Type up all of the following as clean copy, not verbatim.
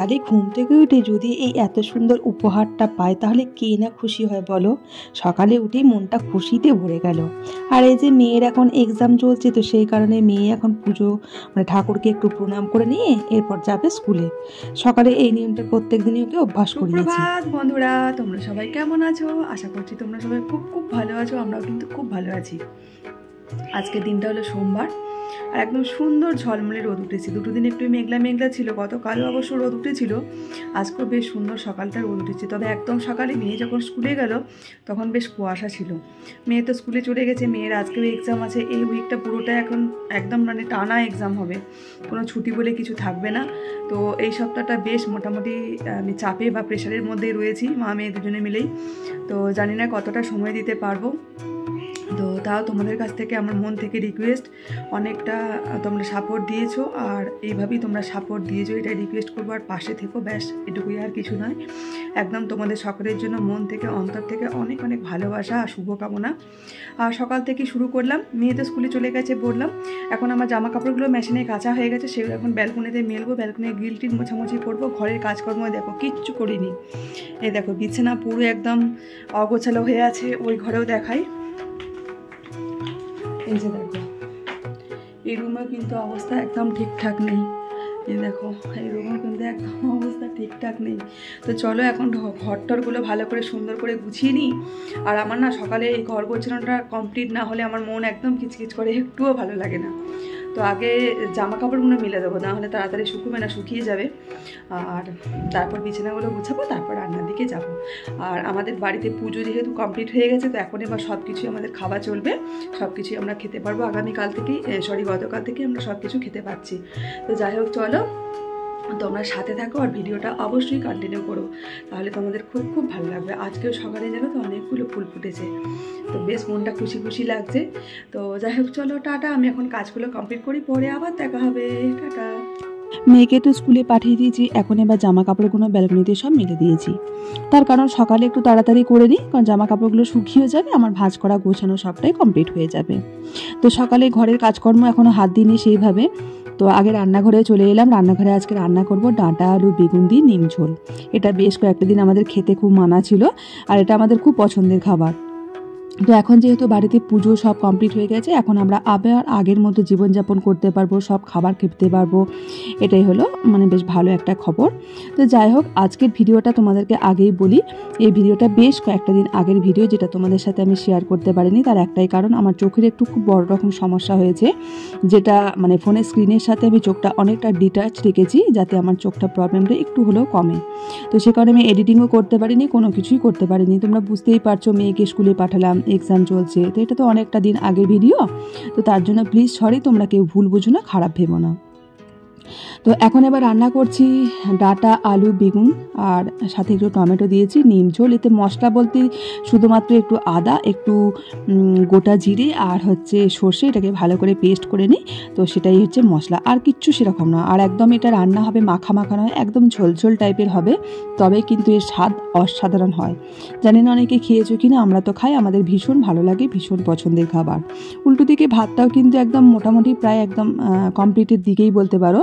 সকালে ঘুম থেকে উঠে যদি এই এত সুন্দর উপহারটা পায় তাহলে কে না খুশি হয় বলো। সকালে উঠেই মনটা খুশিতে ভরে গেল। আর এই যে মেয়ের এখন এক্সাম চলছে, তো সেই কারণে মেয়ে এখন পুজো মানে ঠাকুরকে একটু প্রণাম করে নিয়ে এরপর যাবে স্কুলে। সকালে এই নিয়মটা প্রত্যেক দিনই ওকে অভ্যাস করিয়েছি। সুপ্রভাত বন্ধুরা, তোমরা সবাই কেমন আছো? আশা করছি তোমরা সবাই খুব খুব ভালো আছো। আমরাও কিন্তু খুব ভালো আছি। আজকের দিনটা হলো সোমবার, আর একদম সুন্দর ঝলমলে রোদ উঠেছে। দুটো দিন একটু মেঘলা মেঘলা ছিল, গতকালও অবশ্য রোদ উঠেছিল, আজকেও বেশ সুন্দর সকালটা রোদ উঠেছে। তবে একদম সকালে মেয়ে যখন স্কুলে গেল তখন বেশ কুয়াশা ছিল। মেয়ে তো স্কুলে চলে গেছে, মেয়ের আজকেও এক্সাম আছে। এই উইকটা পুরোটা এখন একদম মানে টানা এক্সাম হবে, কোনো ছুটি বলে কিছু থাকবে না। তো এই সপ্তাহটা বেশ মোটামুটি আমি চাপে বা প্রেশারের মধ্যেই রয়েছি, মা মেয়ে দুজনে মিলেই। তো জানি না কতটা সময় দিতে পারবো। তো তাও তোমাদের কাছ থেকে আমার মন থেকে রিকোয়েস্ট, অনেকটা তোমরা সাপোর্ট দিয়েছো, আর এইভাবেই তোমরা সাপোর্ট দিয়েছো, এটা রিকোয়েস্ট করবো। আর পাশে থেকো, ব্যাস এটুকুই, আর কিছু নয়। একদম তোমাদের সকলের জন্য মন থেকে অন্তর থেকে অনেক অনেক ভালোবাসা আর শুভকামনা। আর সকাল থেকে শুরু করলাম, মেয়ে তো স্কুলে চলে গেছে বললাম। এখন আমার জামা কাপড়গুলো মেশিনে কাঁচা হয়ে গেছে, সেগুলো এখন ব্যালকনিতে মেলবো, ব্যালকনিতে গ্রিল টিল মোছামুছি করবো। ঘরের কাজকর্ম দেখো কিচ্ছু করিনি। এই দেখো বিছানা পুরো একদম অগোছালো হয়ে আছে, ওই ঘরেও দেখাই। এই যে দেখো, এই রুমেও কিন্তু অবস্থা একদম ঠিকঠাক নেই। এই দেখো, এই রুমেও কিন্তু একদম অবস্থা ঠিকঠাক নেই। তো চলো এখন ঘরটরগুলো ভালো করে সুন্দর করে গুছিয়ে নিই। আর আমার না সকালে এই ঘর গোছানোটা কমপ্লিট না হলে আমার মন একদম কিচকিচ করে, একটুও ভালো লাগে না। তো আগে জামা কাপড়গুলো মিলে দেবো, না হলে তাড়াতাড়ি শুকোবে না, শুকিয়ে যাবে। আর তারপর বিছানাগুলো গুছাবো, তারপর রান্নার দিকে যাব। আর আমাদের বাড়িতে পুজো যেহেতু কমপ্লিট হয়ে গেছে, তো এখন এবার সব কিছুই আমাদের খাওয়া চলবে, সব কিছুই আমরা খেতে পারবো। আগামীকাল থেকেই গতকাল থেকে আমরা সব কিছু খেতে পাচ্ছি। তো যাই হোক, চলো তোমরা সাথে থাকো আর ভিডিওটা অবশ্যই কন্টিনিউ করো, তাহলে তোমাদের খুব খুব ভালো লাগবে। আজকেও সকালে জানো তো অনেকগুলো ফুল ফুটেছে, তো বেশ মনটা খুশি খুশি লাগছে। তো যাই হোক, চলো টাটা, আমি এখন কাজগুলো কমপ্লিট করি, পরে আবার দেখা হবে। টাটা। মেয়েকে তো স্কুলে পাঠিয়ে দিয়েছি, এখন এবার জামা কাপড়গুলো ব্যালকনিতে সব মেলে দিয়েছি। তার কারণ সকালে একটু তাড়াতাড়ি করে নিই, কারণ জামা কাপড়গুলো শুকিয়ে যাবে, আমার ভাঁজ করা গোছানো সবটাই কমপ্লিট হয়ে যাবে। তো সকালে ঘরের কাজকর্ম এখনও হাত দিইনি সেইভাবে। তো আগে রান্নাঘরে চলে এলাম। রান্নাঘরে আজকে রান্না করব ডাঁটা আলু বেগুন দিয়ে নিম ঝোল। এটা বেশ কয়েকটা দিন আমাদের খেতে খুব মানা ছিল, আর এটা আমাদের খুব পছন্দের খাবার। তো এখন যেহেতু বাড়িতে পুজো সব কমপ্লিট হয়ে গেছে, এখন আমরা আবার আগের মতো জীবনযাপন করতে পারবো, সব খাবার খেতে পারবো। এটাই হলো মানে বেশ ভালো একটা খবর। তো যাই হোক, আজকের ভিডিওটা তোমাদেরকে আগেই বলি, এই ভিডিওটা বেশ কয়েকটা দিন আগের ভিডিও, যেটা তোমাদের সাথে আমি শেয়ার করতে পারিনি। তার একটাই কারণ, আমার চোখের একটু খুব বড় রকম সমস্যা হয়েছে, যেটা মানে ফোনের স্ক্রিনের সাথে আমি চোখটা অনেকটা ডিটাচ রেখেছি, যাতে আমার চোখটা প্রবলেমটা একটু হলেও কমে। তো সে কারণে আমি এডিটিংও করতে পারিনি, কোনো কিছুই করতে পারিনি। তোমরা বুঝতেই পারছো, মেয়েকে স্কুলে পাঠালাম, এক্সাম চলছে, তো এটা তো অনেকটা দিন আগের ভিডিও। তো তার জন্য প্লিজ সরি, তোমরা কেউ ভুল বুঝো না, খারাপ ভেবো না। তো এখন এবার রান্না করছি ডাঁটা আলু বেগুন, আর সাথে একটু টমেটো দিয়েছি, নিম ঝোল। এতে মশলা বলতে শুধুমাত্র একটু আদা, একটু গোটা জিরে আর হচ্ছে সর্ষে, এটাকে ভালো করে পেস্ট করে নিই। তো সেটাই হচ্ছে মশলা, আর কিচ্ছু সেরকম না। আর একদম এটা রান্না হবে মাখা মাখা নয়, একদম ঝোলঝোল টাইপের হবে, তবে কিন্তু এর স্বাদ অসাধারণ হয়। জানি না অনেকে খেয়েছো কিনা, আমরা তো খাই, আমাদের ভীষণ ভালো লাগে, ভীষণ পছন্দের খাবার। উল্টো দিকে ভাতটাও কিন্তু একদম মোটামুটি প্রায় একদম কমপ্লিটের দিকেই বলতে পারো।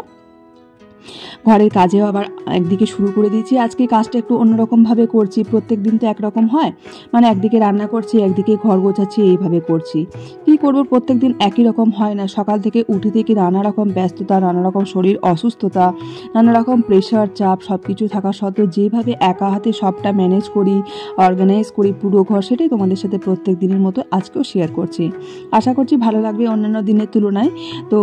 ঘরের কাজেও আবার একদিকে শুরু করে দিয়েছি। আজকে কাজটা একটু অন্যরকমভাবে করছি, প্রত্যেক দিন তো একরকম হয়, মানে একদিকে রান্না করছি, একদিকে ঘর গোছাচ্ছি, এইভাবে করছি। কী করবো, প্রত্যেক দিন একই রকম হয় না। সকাল থেকে উঠে থেকে নানা রকম ব্যস্ততা, নানা রকম শরীর অসুস্থতা, নানা রকম প্রেশার চাপ সব কিছু থাকা সত্ত্বেও যেভাবে একা হাতে সবটা ম্যানেজ করি, অর্গানাইজ করি পুরো ঘর, সেটাই তোমাদের সাথে প্রত্যেক দিনের মতো আজকেও শেয়ার করছি। আশা করছি ভালো লাগবে অন্যান্য দিনের তুলনায়। তো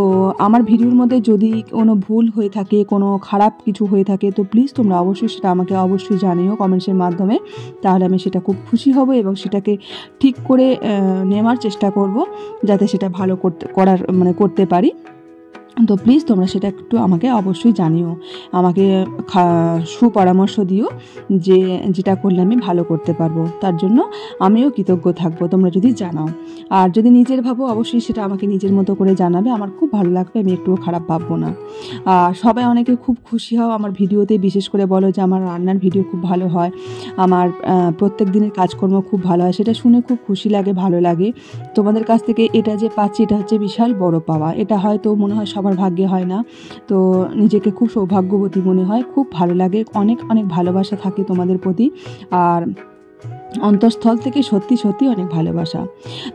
আমার ভিডিওর মধ্যে যদি কোনো ভুল হয়ে থাকে, কোনো খারাপ কিছু হয়ে থাকে, তো প্লিজ তোমরা অবশ্যই সেটা আমাকে অবশ্যই জানিও কমেন্টসের মাধ্যমে, তাহলে আমি সেটা খুব খুশি হব এবং সেটাকে ঠিক করে নেওয়ার চেষ্টা করব, যাতে সেটা ভালো করতে পারি। তো প্লিজ তোমরা সেটা একটু আমাকে অবশ্যই জানিও, আমাকে সুপরামর্শ দিও যে যেটা করলে আমি ভালো করতে পারবো। তার জন্য আমিও কৃতজ্ঞ থাকবো তোমরা যদি জানাও। আর যদি নিজের ভাবো, অবশ্যই সেটা আমাকে নিজের মতো করে জানাবে, আমার খুব ভালো লাগবে, আমি একটুও খারাপ ভাববো না। আর সবাই অনেকে খুব খুশি হও আমার ভিডিওতে, বিশেষ করে বলো যে আমার রান্নার ভিডিও খুব ভালো হয়, আমার প্রত্যেক দিনের কাজকর্ম খুব ভালো হয়। সেটা শুনে খুব খুশি লাগে, ভালো লাগে। তোমাদের কাছ থেকে এটা যে পাচ্ছি, এটা হচ্ছে বিশাল বড় পাওয়া। এটা হয়তো মনে হয় সবার ভাগ্যে হয় না। তো নিজেকে খুব সৌভাগ্যবতী মনে হয়, খুব ভালো লাগে, অনেক অনেক ভালোবাসা থাকে তোমাদের প্রতি। আর অন্তঃস্থল থেকে সত্যি সত্যি অনেক ভালোবাসা।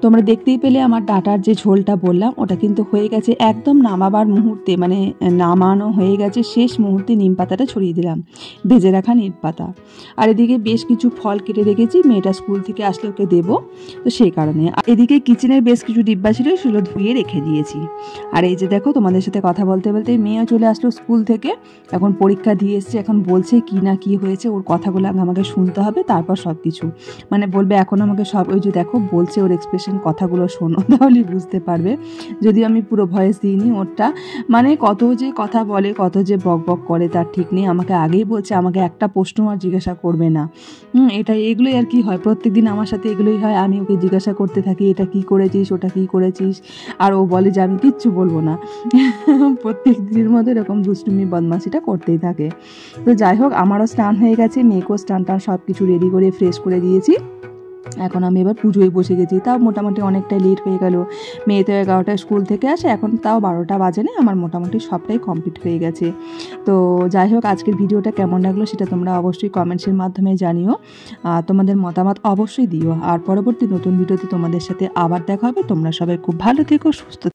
তোমরা দেখতেই পেলে আমার ডাটার যে ঝোলটা বললাম ওটা কিন্তু হয়ে গেছে একদম নামাবার মুহূর্তে, মানে নামানো হয়ে গেছে শেষ মুহূর্তে নিম পাতাটা ছড়িয়ে দিলাম, ভেজে রাখা নিম পাতা। আর এদিকে বেশ কিছু ফল কেটে রেখেছি, মেয়েটা স্কুল থেকে আসলে ওকে দেবো, তো সেই কারণে। এদিকে কিচেনের বেশ কিছু ডিব্বা ছিল, সেগুলো ধুয়ে রেখে দিয়েছি। আর এই যে দেখো তোমাদের সাথে কথা বলতে বলতে মেয়েও চলে আসলো স্কুল থেকে, এখন পরীক্ষা দিয়ে এসছে, এখন বলছে কি না কি হয়েছে, ওর কথাগুলো আমাকে শুনতে হবে, তারপর সব কিছু মানে বলবে। এখন আমাকে সব ওই যে দেখো বলছে, ওর এক্সপ্রেশন, কথাগুলো শোনো তাহলেই বুঝতে পারবে, যদিও আমি পুরো ভয়েস দিইনি ওরটা। মানে কত যে কথা বলে, কত যে বক বক করে তার ঠিক নেই। আমাকে আগেই বলছে আমাকে একটা প্রশ্ন আর জিজ্ঞাসা করবে না। এগুলোই আর কি হয়, প্রত্যেকদিন আমার সাথে এগুলোই হয়। আমি ওকে জিজ্ঞাসা করতে থাকি এটা কি করেছিস, ওটা কি করেছিস, আর ও বলে যে আমি কিচ্ছু বলবো না। প্রত্যেক দিনের মধ্যে এরকম দুষ্টুমি বদমাশিটা করতেই থাকে। তো যাই হোক, আমারও স্নান হয়ে গেছে, মেয়েকেও স্নান টান সব কিছু রেডি করে ফ্রেশ করে দিয়েছি। এখন আমি এবার পুজোয় বসে গেছি, তাও মোটামুটি অনেকটাই লেট হয়ে গেল। মেয়ে তো 11টায় স্কুল থেকে আসে, এখন তাও 12টা বাজে না, আমার মোটামুটি সবটাই কমপ্লিট হয়ে গেছে। তো যাই হোক, আজকের ভিডিওটা কেমন লাগলো সেটা তোমরা অবশ্যই কমেন্টসের মাধ্যমে জানিও, তোমাদের মতামত অবশ্যই দিও। আর পরবর্তী নতুন ভিডিওতে তোমাদের সাথে আবার দেখা হবে। তোমরা সবাই খুব ভালো থেকো, সুস্থ